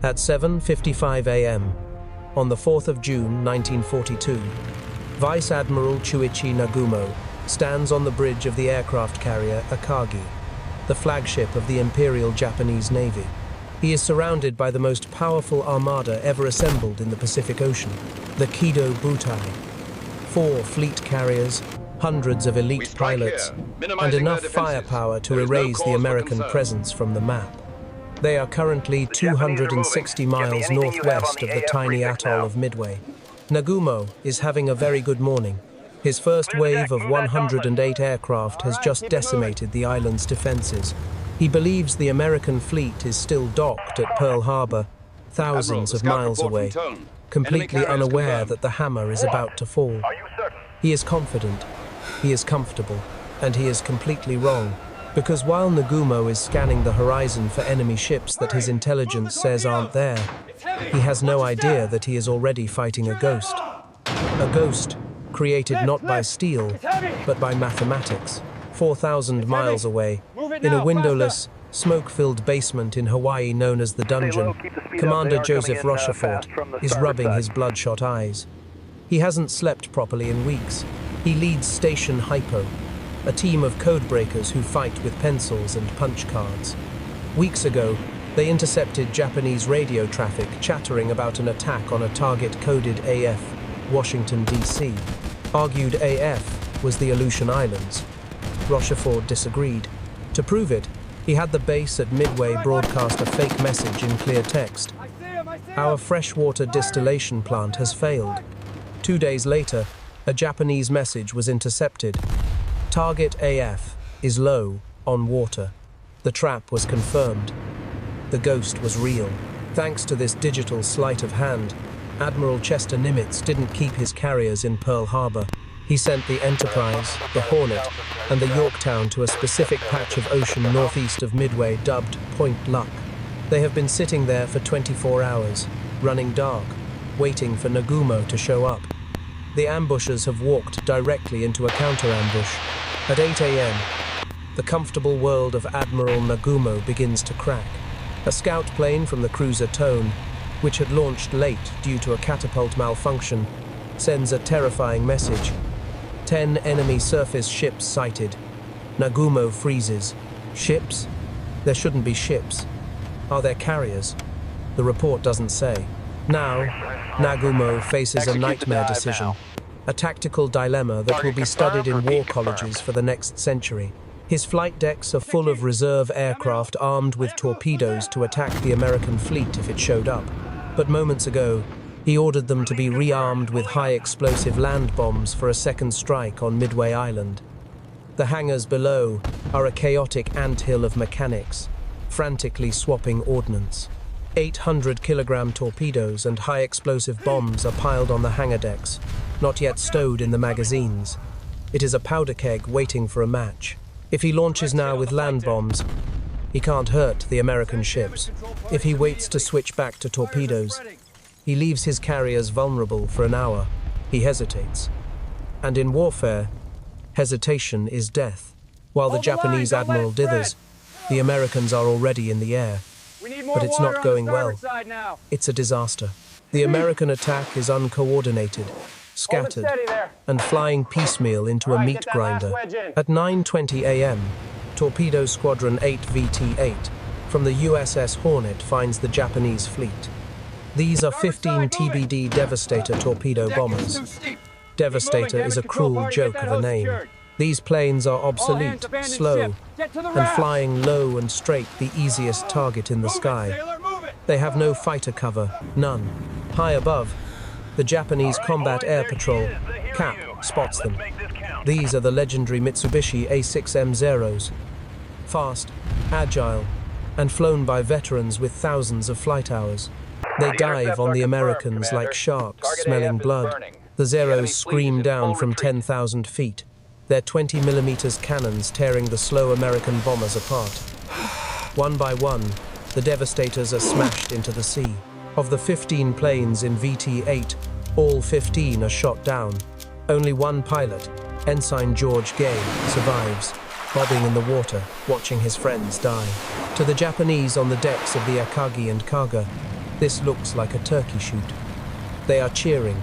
At 7:55 a.m., on the 4th of June 1942, Vice Admiral Chuichi Nagumo stands on the bridge of the aircraft carrier Akagi, the flagship of the Imperial Japanese Navy. He is surrounded by the most powerful armada ever assembled in the Pacific Ocean, the Kido Butai. 4 fleet carriers, hundreds of elite pilots, and enough firepower to erase the American presence from the map. They are currently 260 miles northwest of the tiny atoll of Midway. Nagumo is having a very good morning. His first wave of 108 aircraft has just decimated the island's defenses. He believes the American fleet is still docked at Pearl Harbor, thousands of miles away, completely unaware that the hammer is about to fall. He is confident, he is comfortable, and he is completely wrong, because while Nagumo is scanning the horizon for enemy ships that his intelligence says aren't there, he has no idea that he is already fighting a ghost. A ghost created not by steel, but by mathematics. 4,000 miles away, in a windowless, smoke-filled basement in Hawaii known as the Dungeon, Commander Joseph Rochefort is rubbing his bloodshot eyes. He hasn't slept properly in weeks. He leads Station Hypo, a team of codebreakers who fight with pencils and punch cards. Weeks ago, they intercepted Japanese radio traffic chattering about an attack on a target coded AF, Washington, D.C. Argued AF was the Aleutian Islands. Rochefort disagreed. To prove it, he had the base at Midway broadcast a fake message in clear text. Our freshwater distillation plant has failed. 2 days later, a Japanese message was intercepted. Target AF is low on water. The trap was confirmed. The ghost was real. Thanks to this digital sleight of hand, Admiral Chester Nimitz didn't keep his carriers in Pearl Harbor. He sent the Enterprise, the Hornet, and the Yorktown to a specific patch of ocean northeast of Midway dubbed Point Luck. They have been sitting there for 24 hours, running dark, waiting for Nagumo to show up. The ambushers have walked directly into a counter-ambush. At 8 a.m., the comfortable world of Admiral Nagumo begins to crack. A scout plane from the cruiser Tone, which had launched late due to a catapult malfunction, sends a terrifying message. 10 enemy surface ships sighted. Nagumo freezes. Ships? There shouldn't be ships. Are there carriers? The report doesn't say. Now, Nagumo faces a nightmare decision. A tactical dilemma that will be studied in war colleges for the next century. His flight decks are full of reserve aircraft armed with torpedoes to attack the American fleet if it showed up. But moments ago, he ordered them to be rearmed with high-explosive land bombs for a second strike on Midway Island. The hangars below are a chaotic anthill of mechanics, frantically swapping ordnance. 800-kilogram torpedoes and high-explosive bombs are piled on the hangar decks, not yet stowed in the magazines. It is a powder keg waiting for a match. If he launches now with land bombs, he can't hurt the American ships. If he waits to switch back to torpedoes, he leaves his carriers vulnerable for an hour. He hesitates. And in warfare, hesitation is death. While the Japanese admiral dithers, the Americans are already in the air. But it's not going well. It's a disaster. The American attack is uncoordinated, scattered, and flying piecemeal into a meat grinder. At 9:20 a.m., Torpedo Squadron 8 VT-8 from the USS Hornet finds the Japanese fleet. These are 15 TBD Devastator torpedo bombers. Devastator is a cruel joke of a name. These planes are obsolete, slow, and flying low and straight, the easiest target in the sky. They have no fighter cover, none. High above, the Japanese Combat Air Patrol, CAP, spots them. These are the legendary Mitsubishi A6M0s. Fast, agile, and flown by veterans with thousands of flight hours. They dive on the Americans like sharks smelling blood. The Zeros scream down from 10,000 feet, their 20mm cannons tearing the slow American bombers apart. One by one, the Devastators are smashed into the sea. Of the 15 planes in VT-8, all 15 are shot down. Only one pilot, Ensign George Gay, survives, bobbing in the water, watching his friends die. To the Japanese on the decks of the Akagi and Kaga, This looks like a turkey shoot. They are cheering.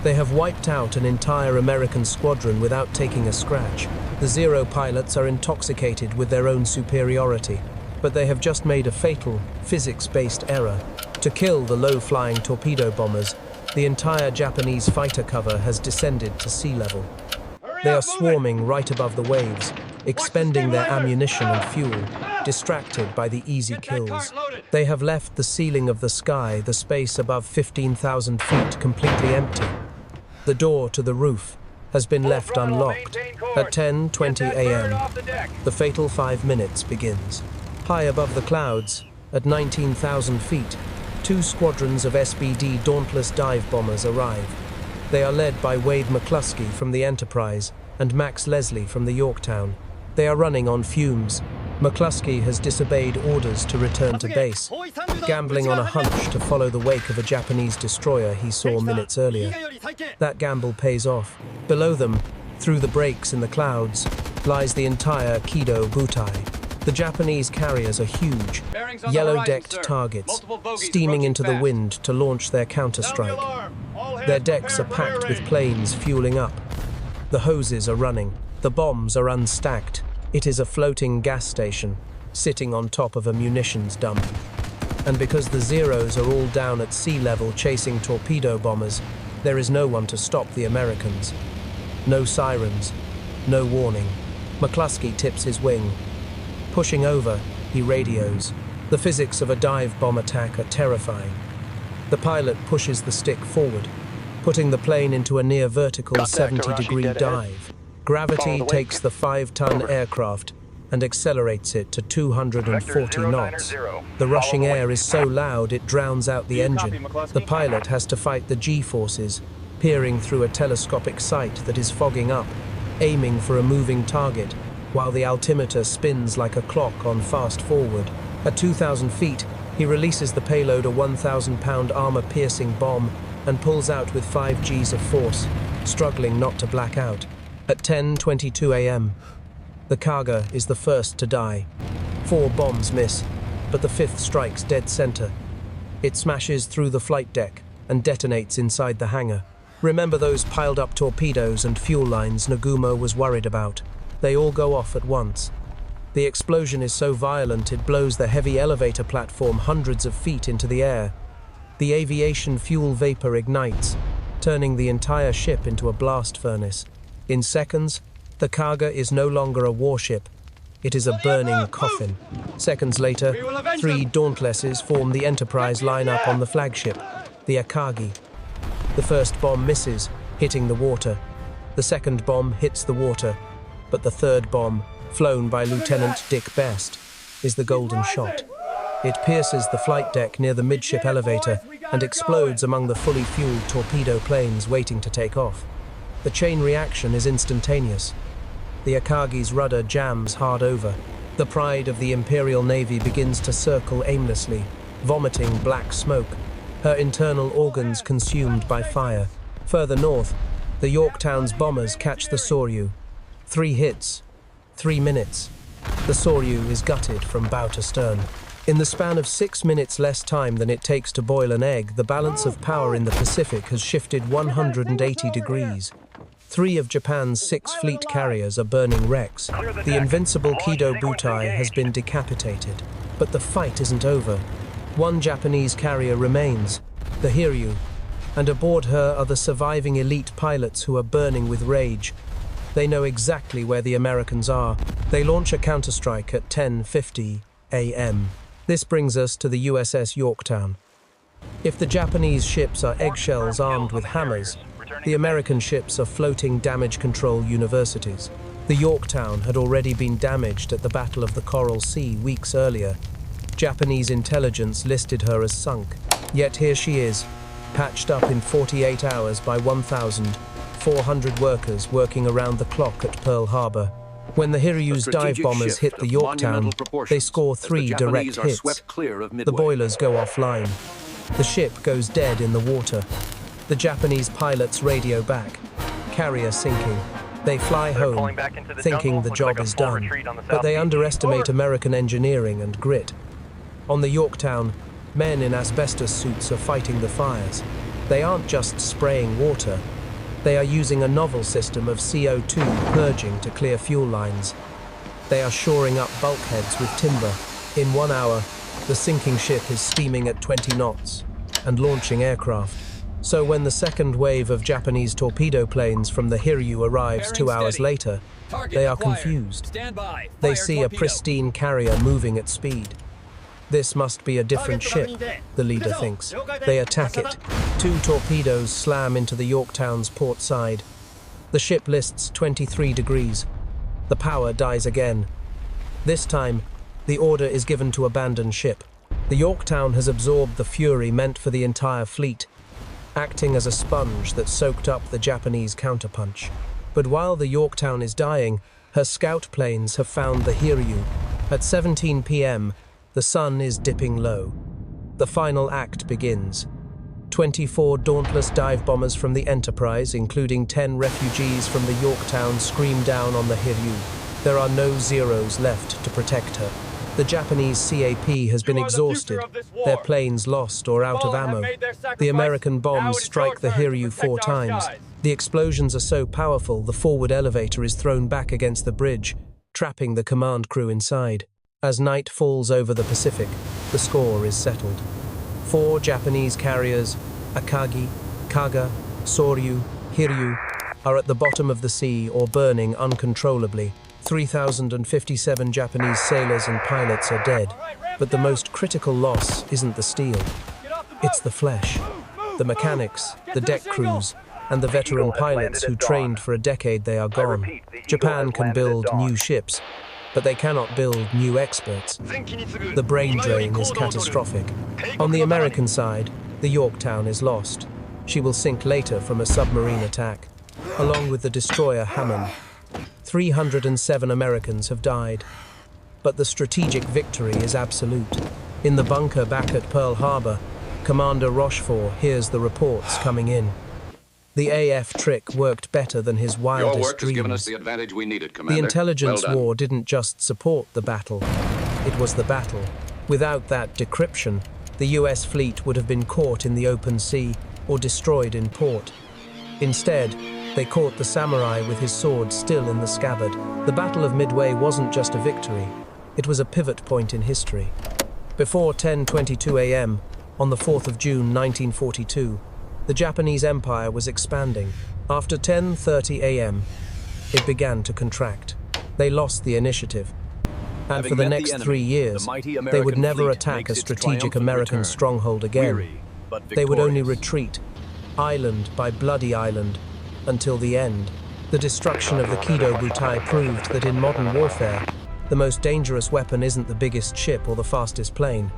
They have wiped out an entire American squadron without taking a scratch. The Zero pilots are intoxicated with their own superiority, but they have just made a fatal, physics-based error. To kill the low-flying torpedo bombers, the entire Japanese fighter cover has descended to sea level. They are swarming right above the waves, expending their ammunition and fuel, distracted by the easy kills. They have left the ceiling of the sky, the space above 15,000 feet, completely empty. The door to the roof has been left unlocked. At 10:20 a.m., the fatal 5 minutes begins. High above the clouds, at 19,000 feet, 2 squadrons of SBD Dauntless dive bombers arrive. They are led by Wade McCluskey from the Enterprise and Max Leslie from the Yorktown. They are running on fumes. McCluskey has disobeyed orders to return to base, gambling on a hunch to follow the wake of a Japanese destroyer he saw minutes earlier. That gamble pays off. Below them, through the breaks in the clouds, lies the entire Kido Butai. The Japanese carriers are huge, yellow-decked targets, steaming into the wind to launch their counterstrike. Their decks are packed with planes fueling up. The hoses are running. The bombs are unstacked. It is a floating gas station, sitting on top of a munitions dump. And because the Zeros are all down at sea level chasing torpedo bombers, there is no one to stop the Americans. No sirens, no warning. McCluskey tips his wing. Pushing over, he radios. The physics of a dive bomb attack are terrifying. The pilot pushes the stick forward, putting the plane into a near vertical 70-degree dive. Gravity takes the 5-ton aircraft and accelerates it to 240 knots. The rushing air is so loud it drowns out the engine. The pilot has to fight the G-forces, peering through a telescopic sight that is fogging up, aiming for a moving target, while the altimeter spins like a clock on fast forward. At 2,000 feet, he releases the payload, a 1,000-pound armor-piercing bomb, and pulls out with 5 Gs of force, struggling not to black out. At 10:22 a.m., the Kaga is the first to die. 4 bombs miss, but the 5th strikes dead center. It smashes through the flight deck and detonates inside the hangar. Remember those piled-up torpedoes and fuel lines Nagumo was worried about? They all go off at once. The explosion is so violent it blows the heavy elevator platform hundreds of feet into the air. The aviation fuel vapor ignites, turning the entire ship into a blast furnace. In seconds, the Kaga is no longer a warship. It is a burning coffin. Seconds later, 3 Dauntlesses form the Enterprise lineup on the flagship, the Akagi. The first bomb misses, hitting the water. The second bomb hits the water, but the third bomb, flown by Lieutenant Dick Best, is the golden shot. It pierces the flight deck near the midship elevator and explodes among the fully fueled torpedo planes waiting to take off. The chain reaction is instantaneous. The Akagi's rudder jams hard over. The pride of the Imperial Navy begins to circle aimlessly, vomiting black smoke, her internal organs consumed by fire. Further north, the Yorktown's bombers catch the Soryu. 3 hits, 3 minutes. The Soryu is gutted from bow to stern. In the span of 6 minutes, less time than it takes to boil an egg, the balance of power in the Pacific has shifted 180 degrees. 3 of Japan's 6 fleet carriers are burning wrecks. The invincible Kido Butai has been decapitated. But the fight isn't over. 1 Japanese carrier remains, the Hiryu, and aboard her are the surviving elite pilots who are burning with rage. They know exactly where the Americans are. They launch a counterstrike at 10:50 a.m. This brings us to the USS Yorktown. If the Japanese ships are eggshells armed with hammers, the American ships are floating damage control universities. The Yorktown had already been damaged at the Battle of the Coral Sea weeks earlier. Japanese intelligence listed her as sunk. Yet here she is, patched up in 48 hours by 1,400 workers working around the clock at Pearl Harbor. When the Hiryu's dive bombers hit the Yorktown, they score 3 direct hits. The boilers go offline. The ship goes dead in the water. The Japanese pilots radio back. Carrier sinking. They fly home, thinking the job is done, but they underestimate American engineering and grit. On the Yorktown, Men in asbestos suits are fighting the fires. They aren't just spraying water. They are using a novel system of CO2 purging to clear fuel lines. They are shoring up bulkheads with timber. In 1 hour, the sinking ship is steaming at 20 knots and launching aircraft. So when the second wave of Japanese torpedo planes from the Hiryu arrives 2 hours later, they are confused. They see a pristine carrier moving at speed. This must be a different ship, the leader thinks. They attack it. 2 torpedoes slam into the Yorktown's port side. The ship lists 23 degrees. The power dies again. This time, the order is given to abandon ship. The Yorktown has absorbed the fury meant for the entire fleet, acting as a sponge that soaked up the Japanese counterpunch. But while the Yorktown is dying, her scout planes have found the Hiryu. At 17 p.m., the sun is dipping low. The final act begins. 24 dauntless dive bombers from the Enterprise, including 10 refugees from the Yorktown, scream down on the Hiryu. There are no Zeros left to protect her. The Japanese CAP has been exhausted, their planes lost or out of ammo. The American bombs strike the Hiryu 4 times. The explosions are so powerful, the forward elevator is thrown back against the bridge, trapping the command crew inside. As night falls over the Pacific, the score is settled. 4 Japanese carriers, Akagi, Kaga, Soryu, Hiryu, are at the bottom of the sea or burning uncontrollably. 3,057 Japanese sailors and pilots are dead, but the most critical loss isn't the steel. It's the flesh. The mechanics, the deck crews, and the veteran pilots who trained for a decade, they are gone. Japan can build new ships, but they cannot build new experts. The brain drain is catastrophic. On the American side, the Yorktown is lost. She will sink later from a submarine attack, along with the destroyer Hammond. 307 Americans have died, but the strategic victory is absolute. In the bunker back at Pearl Harbor, Commander Rochefort hears the reports coming in. The AF trick worked better than his wildest Your work dreams. has given us the advantage we needed, Commander. The intelligence Well done. war didn't just support the battle, it was the battle. Without that decryption, the US fleet would have been caught in the open sea or destroyed in port. Instead, they caught the samurai with his sword still in the scabbard. The Battle of Midway wasn't just a victory, it was a pivot point in history. Before 10:22 a.m., on the 4th of June 1942, the Japanese Empire was expanding. After 10:30 a.m., it began to contract. They lost the initiative. And for the next 3 years, they would never attack a strategic American stronghold again. They would only retreat, island by bloody island, until the end. The destruction of the Kido Butai proved that in modern warfare, the most dangerous weapon isn't the biggest ship or the fastest plane.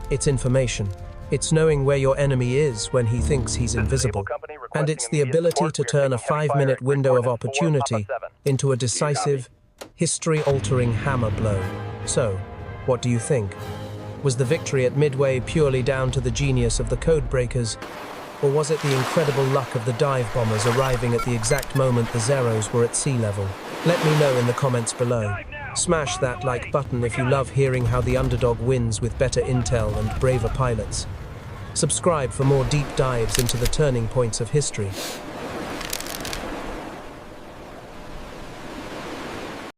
It's information. It's knowing where your enemy is when he thinks he's invisible. And it's the ability to turn a 5-minute window of opportunity into a decisive, history-altering hammer blow. So, what do you think? Was the victory at Midway purely down to the genius of the codebreakers, or was it the incredible luck of the dive bombers arriving at the exact moment the Zeros were at sea level? Let me know in the comments below. Smash that like button if you love hearing how the underdog wins with better intel and braver pilots. Subscribe for more deep dives into the turning points of history.